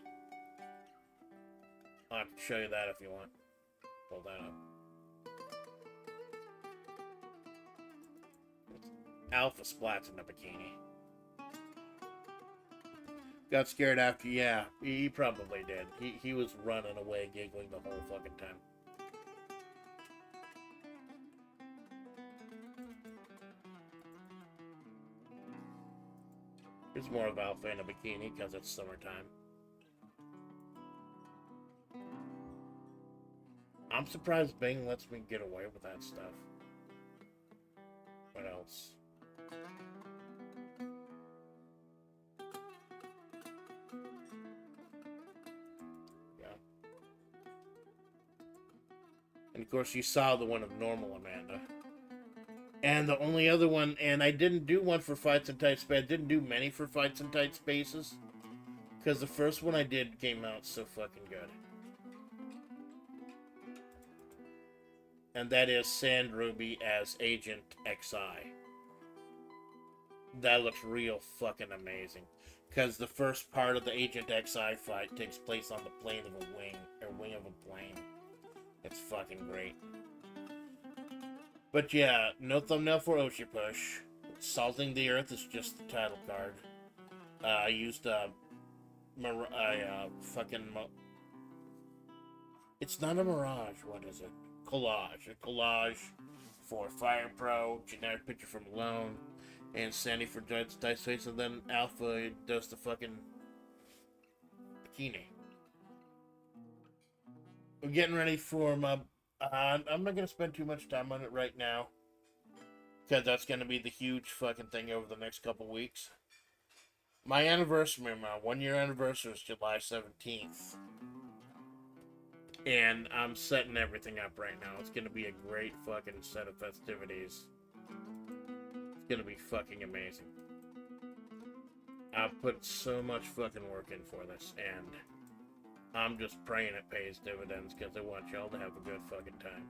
Speaker 1: I'll have to show you that if you want. Pull that up. It's Alpha Splatts in a bikini. Got scared after, yeah, he probably did. He was running away, giggling the whole fucking time. Here's more of Alpha in a bikini because it's summertime. I'm surprised Bing lets me get away with that stuff. What else? Yeah. And of course, you saw the one of normal Amanda. And the only other one, and I didn't do one for Fights in Tight Space. I didn't do many for Fights in Tight Spaces. Because the first one I did came out so fucking good. And that is Sand Ruby as Agent XI. That looks real fucking amazing. Because the first part of the Agent XI fight takes place on the plane of a wing, or wing of a plane. It's fucking great. But yeah, no thumbnail for Oshipush. Salting the Earth is just the title card. I used it's not a mirage, what is it? Collage. A collage for Fire Pro, generic picture from Alone, and Sandy for Dice Face, and then Alpha does the fucking bikini. We're getting ready for my... I'm not going to spend too much time on it right now, because that's going to be the huge fucking thing over the next couple weeks. My anniversary, my 1-year anniversary is July 17th. And I'm setting everything up right now. It's going to be a great fucking set of festivities. It's going to be fucking amazing. I've put so much fucking work in for this, and I'm just praying it pays dividends because I want y'all to have a good fucking time.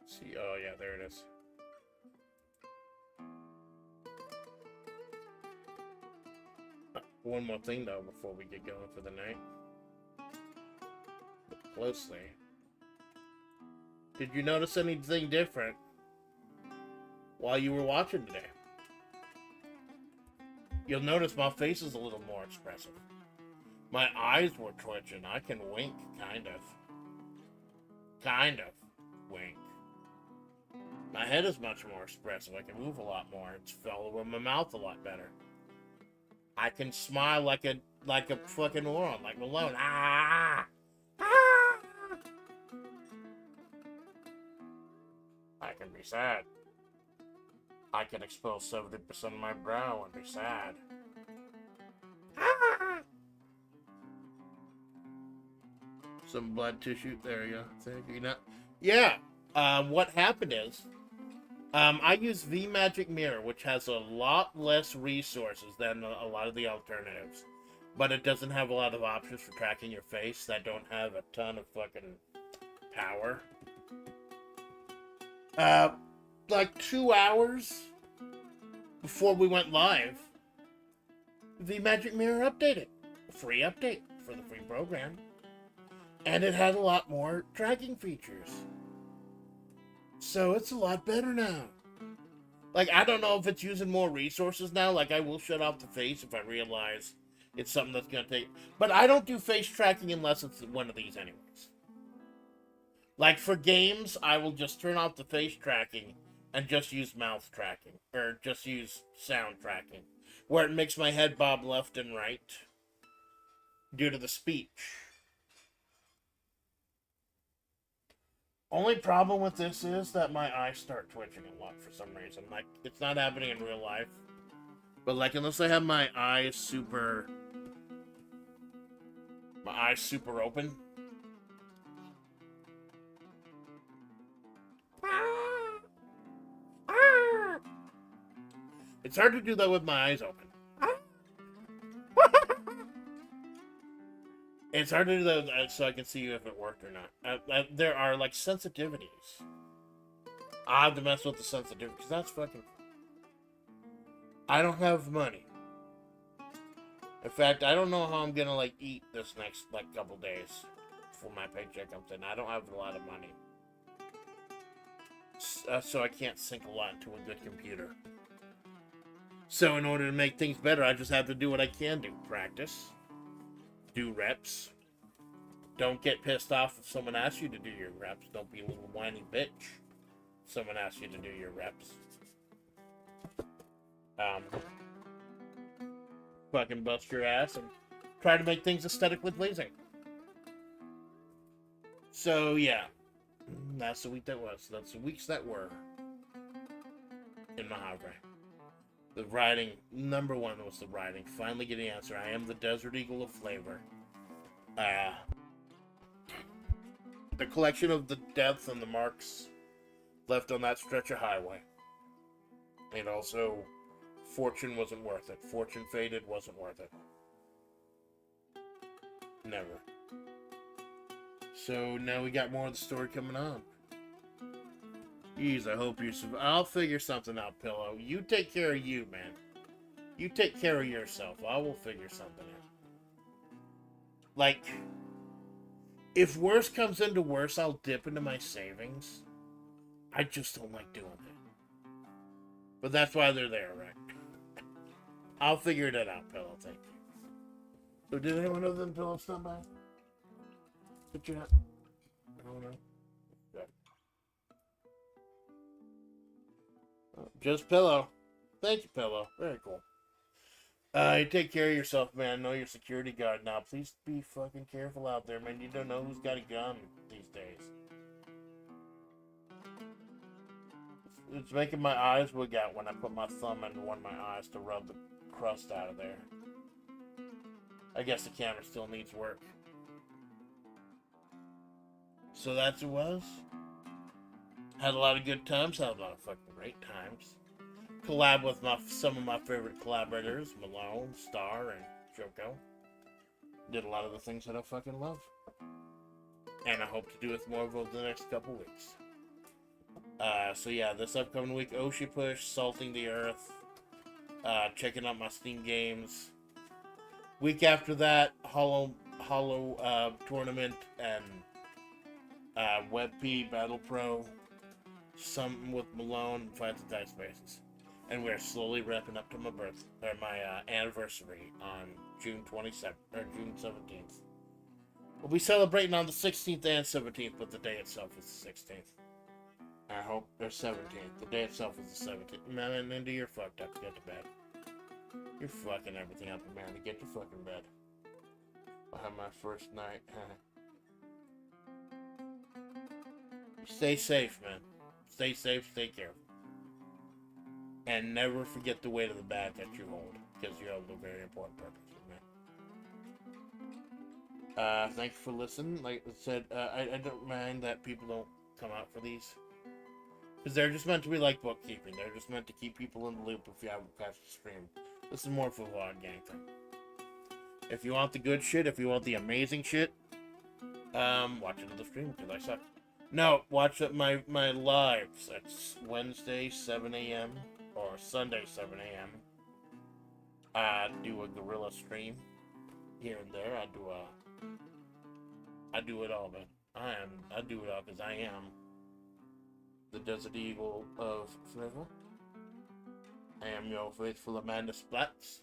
Speaker 1: See, oh yeah, there it is. One more thing though before we get going for the night. Look closely. Did you notice anything different while you were watching today? You'll notice my face is a little more expressive. My eyes were twitching. I can wink, kind of. Kind of wink. My head is much more expressive. I can move a lot more. It's fell over my mouth a lot better. I can smile like a fucking moron, like Malone. Ah! Ah! I can be sad. I can expose 70% of my brow and be sad. Ah! Some blood tissue. There you go. Thank you. Yeah. What happened is, I use VMagic Mirror, which has a lot less resources than a lot of the alternatives. But it doesn't have a lot of options for tracking your face that don't have a ton of fucking power. Like 2 hours before we went live, VMagic Mirror updated. A free update for the free program. And it had a lot more tracking features. So it's a lot better now. Like, I don't know if it's using more resources now. Like, I will shut off the face if I realize it's something that's going to take... But I don't do face tracking unless it's one of these anyways. Like, for games, I will just turn off the face tracking and just use mouth tracking. Or just use sound tracking. Where it makes my head bob left and right due to the speech. Only problem with this is that my eyes start twitching a lot for some reason. Like, it's not happening in real life. But, like, unless I have my eyes super open. It's hard to do that with my eyes open. It's hard to do that so I can see if it worked or not. There are, like, sensitivities. I have to mess with the sensitivity, because that's fucking... I don't have money. In fact, I don't know how I'm gonna, like, eat this next, like, couple days before my paycheck comes in. I don't have a lot of money. So I can't sink a lot into a good computer. So in order to make things better, I just have to do what I can do. Practice. Do reps. Don't get pissed off if someone asks you to do your reps. Don't be a little whiny bitch if someone asks you to do your reps. fucking bust your ass and try to make things aesthetically pleasing. So, yeah. That's the week that was. That's the weeks that were in Mojave. The writing, number one was the writing. Finally getting the answer. I am the Desert Eagle of flavor. The collection of the deaths and the marks left on that stretch of highway. And also, fortune wasn't worth it. Fortune faded, wasn't worth it. Never. So now we got more of the story coming on. Jeez, I hope you survive. I'll figure something out, Pillow. You take care of you, man. You take care of yourself. I will figure something out. Like, if worse comes into worse, I'll dip into my savings. I just don't like doing it. But that's why they're there, right? I'll figure it out, Pillow. Thank you. So did anyone other than Pillow stop by? Good chat. I don't know. Good. Just Pillow. Thank you, Pillow. Very cool. You take care of yourself, man. Know your security guard now. Please be fucking careful out there, man. You don't know who's got a gun these days. It's making my eyes wig out when I put my thumb into one of my eyes to rub the crust out of there. I guess the camera still needs work. So that's it was. Had a lot of good times. Had a lot of fucking great times. Collab with some of my favorite collaborators, Malone, Star, and Joko. Did a lot of the things that I fucking love. And I hope to do with more over the next couple weeks. So yeah, this upcoming week, Oshi Push, Salting the Earth, checking out my Steam games. Week after that, Hollow Tournament and WebP Battle Pro, something with Malone, and Fight the Dice Bases. And we're slowly wrapping up to my anniversary on June 27th or June 17th. We'll be celebrating on the 16th and 17th, but the day itself is the 16th. I hope there's 17th. The day itself is the 17th. Man, Linda, you're fucked up. Get to bed. You're fucking everything up, Amanda. Get to fucking bed. I'll have my first night. Stay safe, man. Stay safe, stay careful. And never forget the weight of the bag that you hold, because you have a very important purpose, man. Thank you for listening. Like I said, I don't mind that people don't come out for these. Because they're just meant to be like bookkeeping. They're just meant to keep people in the loop if you haven't catched the stream. This is more for a vlog gang thing. If you want the good shit, if you want the amazing shit, watch another stream, because I suck. No, watch my lives. It's Wednesday, 7 a.m. or Sunday, 7 a.m. I do a guerrilla stream here and there. I do it all, man. I do it all because I am the Desert Eagle of flavor. I am your faithful Amanda Splatts.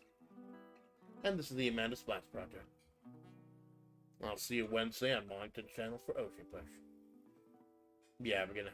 Speaker 1: And this is the Amanda Splatts Project. I'll see you Wednesday on Wellington channel for Oshi Push. Yeah, we're gonna.